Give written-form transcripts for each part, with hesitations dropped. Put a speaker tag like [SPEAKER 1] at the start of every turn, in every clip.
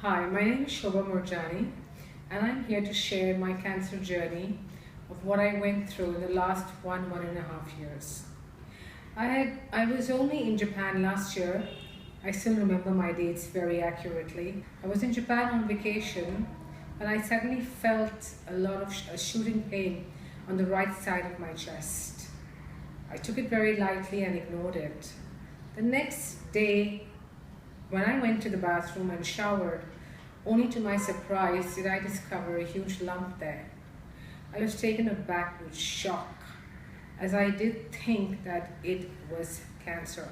[SPEAKER 1] Hi, my name is Shobha Moorjani, and I'm here to share my cancer journey of what I went through in the last one and a half years. I was only in Japan last year. I still remember my dates very accurately. I was in Japan on vacation, and I suddenly felt a lot of a shooting pain on the right side of my chest. I took it very lightly and ignored it. The next day, when I went to the bathroom and showered, only to my surprise did I discover a huge lump there. I was taken aback with shock, as I did think that it was cancer.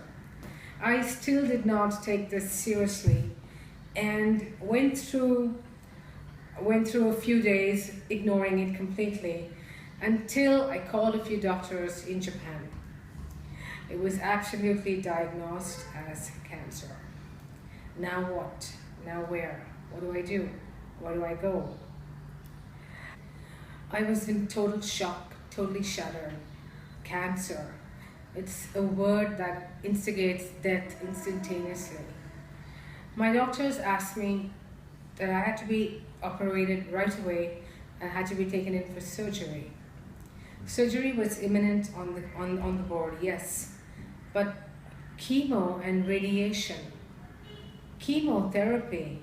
[SPEAKER 1] I still did not take this seriously and went through a few days ignoring it completely until I called a few doctors in Japan. It was absolutely diagnosed as cancer. Now what? Now where? What do I do? Where do I go? I was in total shock, totally shattered. Cancer. It's a word that instigates death instantaneously. My doctors asked me that I had to be operated right away and had to be taken in for surgery. Surgery was imminent on the board, yes, but chemo and radiation, chemotherapy,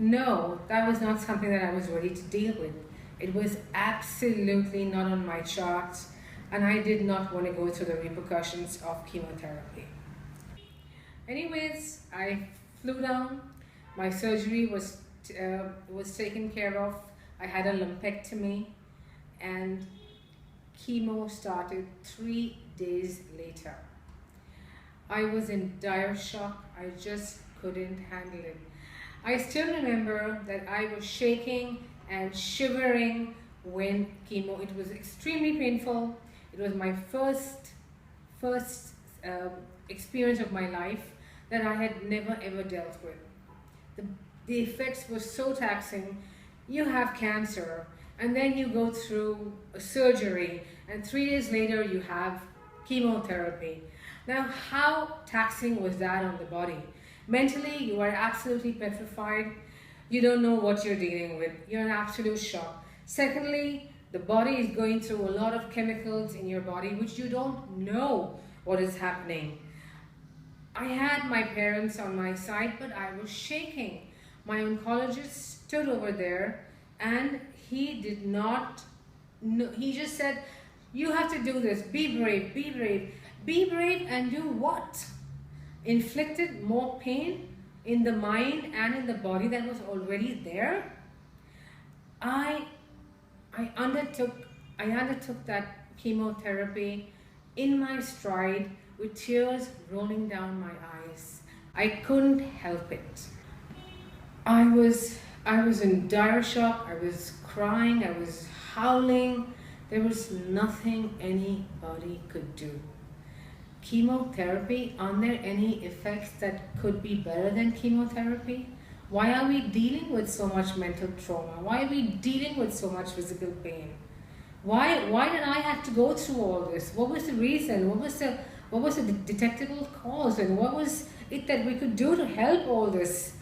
[SPEAKER 1] no, that was not something that I was ready to deal with. It was absolutely not on my charts, and I did not want to go through the repercussions of chemotherapy. Anyways, I flew down. My surgery was taken care of. I had a lumpectomy, and chemo started 3 days later. I was in dire shock. I just couldn't handle it. I still remember that I was shaking and shivering when chemo. It was extremely painful. It was my first experience of my life that I had never ever dealt with. The effects were so taxing. You have cancer, and then you go through a surgery, and 3 days later you have chemotherapy. Now, how taxing was that on the body? Mentally, you are absolutely petrified. You don't know what you're dealing with. You're in absolute shock. Secondly, the body is going through a lot of chemicals in your body which you don't know what is happening. I had my parents on my side, but I was shaking. My oncologist stood over there, and he did not know. He just said, "You have to do this. Be brave, be brave." Be brave and do what? Inflicted more pain in the mind and in the body that was already there. I undertook that chemotherapy in my stride with tears rolling down my eyes. I couldn't help it. I was in dire shock. I was crying. I was howling. There was nothing anybody could do. Chemotherapy, are there any effects that could be better than chemotherapy? Why are we dealing with so much mental trauma? Why are we dealing with so much physical pain? Why did I have to go through all this? What was the reason? What was the detectable cause? And what was it that we could do to help all this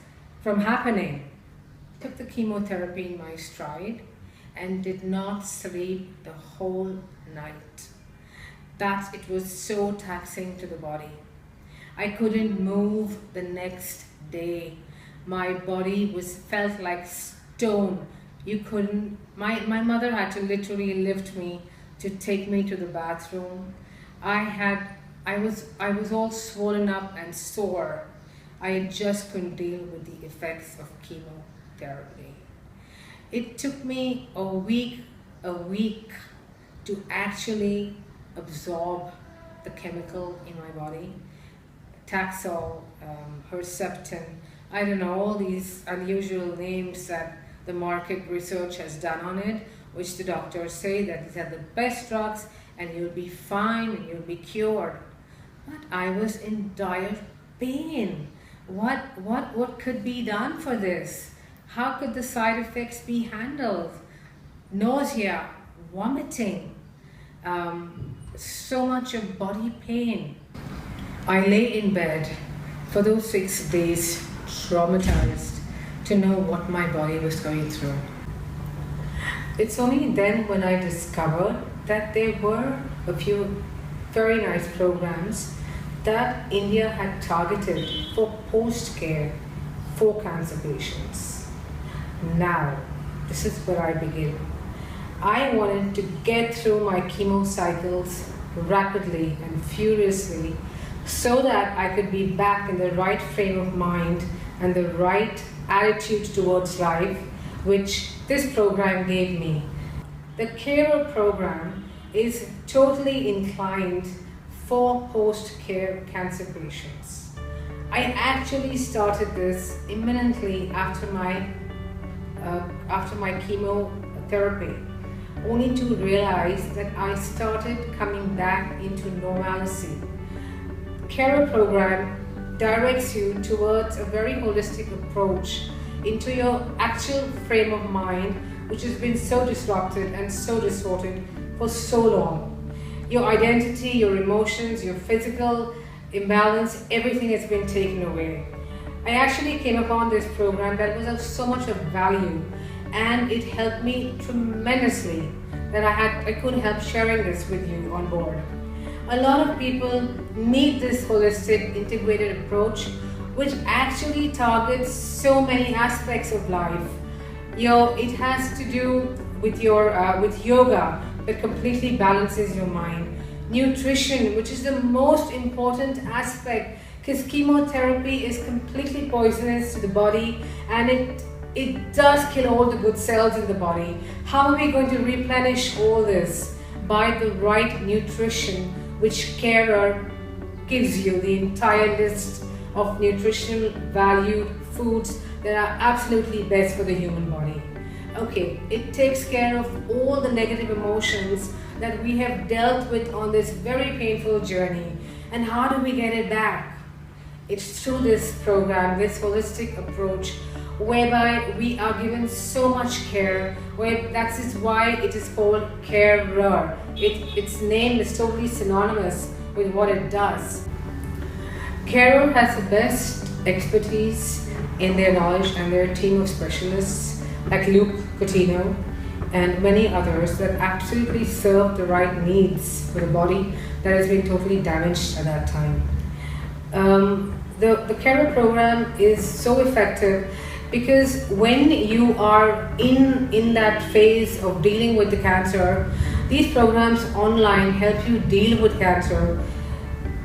[SPEAKER 1] from happening? I took the chemotherapy in my stride and did not sleep the whole night. That it was so taxing to the body. I couldn't move the next day. My body felt like stone. My mother had to literally lift me to take me to the bathroom. I was all swollen up and sore. I just couldn't deal with the effects of chemotherapy. It took me a week to actually absorb the chemical in my body. Taxol, Herceptin, I don't know, all these unusual names that the market research has done on it, which the doctors say that these are the best drugs and you'll be fine and you'll be cured. But I was in dire pain. What could be done for this? How could the side effects be handled? Nausea, vomiting, so much of body pain. I lay in bed for those 6 days traumatized to know what my body was going through. It's only then when I discovered that there were a few very nice programs that India had targeted for post-care for cancer patients. Now, this is where I begin. I wanted to get through my chemo cycles rapidly and furiously so that I could be back in the right frame of mind and the right attitude towards life, which this program gave me. The CARER program is totally inclined for post-care cancer patients. I actually started this imminently after my chemotherapy, only to realize that I started coming back into normalcy. CARER program directs you towards a very holistic approach into your actual frame of mind, which has been so disrupted and so distorted for so long. Your identity, your emotions, your physical imbalance, everything has been taken away. I actually came upon this program that was of so much of value, and it helped me tremendously that I couldn't help sharing this with you on board. A lot of people need this holistic integrated approach, which actually targets so many aspects of life. It has to do with with yoga that completely balances your mind. Nutrition, which is the most important aspect, because chemotherapy is completely poisonous to the body, and it does kill all the good cells in the body. How are we going to replenish all this? By the right nutrition, which CARER gives you the entire list of nutritional valued foods that are absolutely best for the human body. Okay, it takes care of all the negative emotions that we have dealt with on this very painful journey. And how do we get it back? It's through this program, this holistic approach, whereby we are given so much care, that is why it is called CARER. Its name is totally synonymous with what it does. CARER has the best expertise in their knowledge and their team of specialists like Luke Coutinho and many others that absolutely serve the right needs for the body that has been totally damaged at that time. The CARER program is so effective because when you are in that phase of dealing with the cancer, these programs online help you deal with cancer.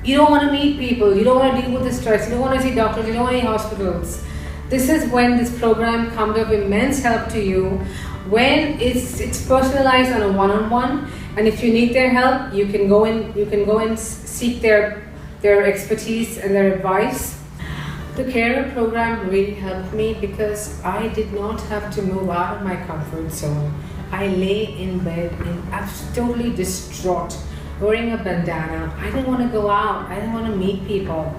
[SPEAKER 1] You don't want to meet people, you don't want to deal with the stress, you don't want to see doctors, you don't want any hospitals. This is when this program comes of immense help to you, when it's personalized on a one-on-one, and if you need their help, you can go and seek their expertise and their advice. The CARER program really helped me because I did not have to move out of my comfort zone. I lay in bed and totally distraught, wearing a bandana. I didn't want to go out. I didn't want to meet people.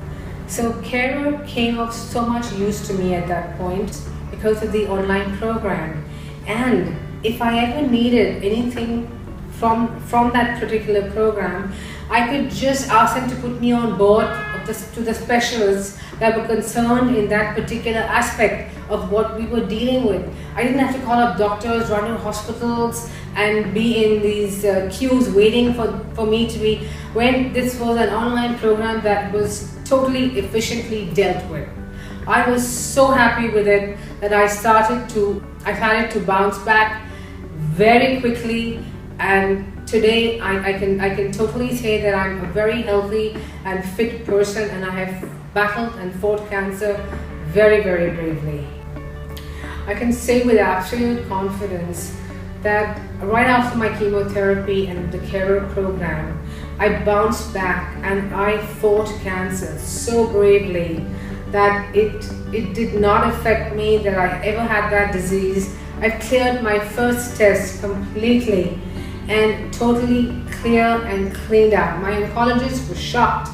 [SPEAKER 1] So CARER came of so much use to me at that point because of the online program. And if I ever needed anything from that particular program, I could just ask them to put me on board to the specialists that were concerned in that particular aspect of what we were dealing with. I didn't have to call up doctors, run to hospitals, and be in these queues waiting for me to be, when this was an online program that was totally efficiently dealt with. I was so happy with it that I started to bounce back very quickly, and today I can totally say that I'm a very healthy and fit person, and I have battled and fought cancer very, very bravely. I can say with absolute confidence that right after my chemotherapy and the CARER program, I bounced back and I fought cancer so bravely that it did not affect me, that I ever had that disease. I cleared my first test completely and totally clear and cleaned out. My oncologist was shocked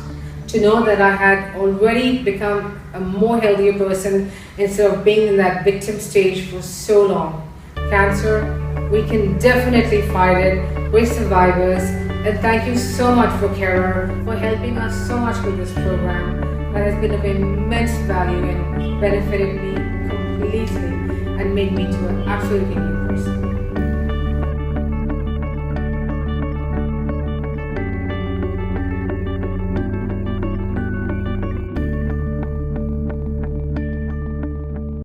[SPEAKER 1] to know that I had already become a more healthier person instead of being in that victim stage for so long. Cancer, we can definitely fight it. We're survivors, and thank you so much for CARER for helping us so much with this program, that has been of immense value and benefited me completely and made me to an absolutely new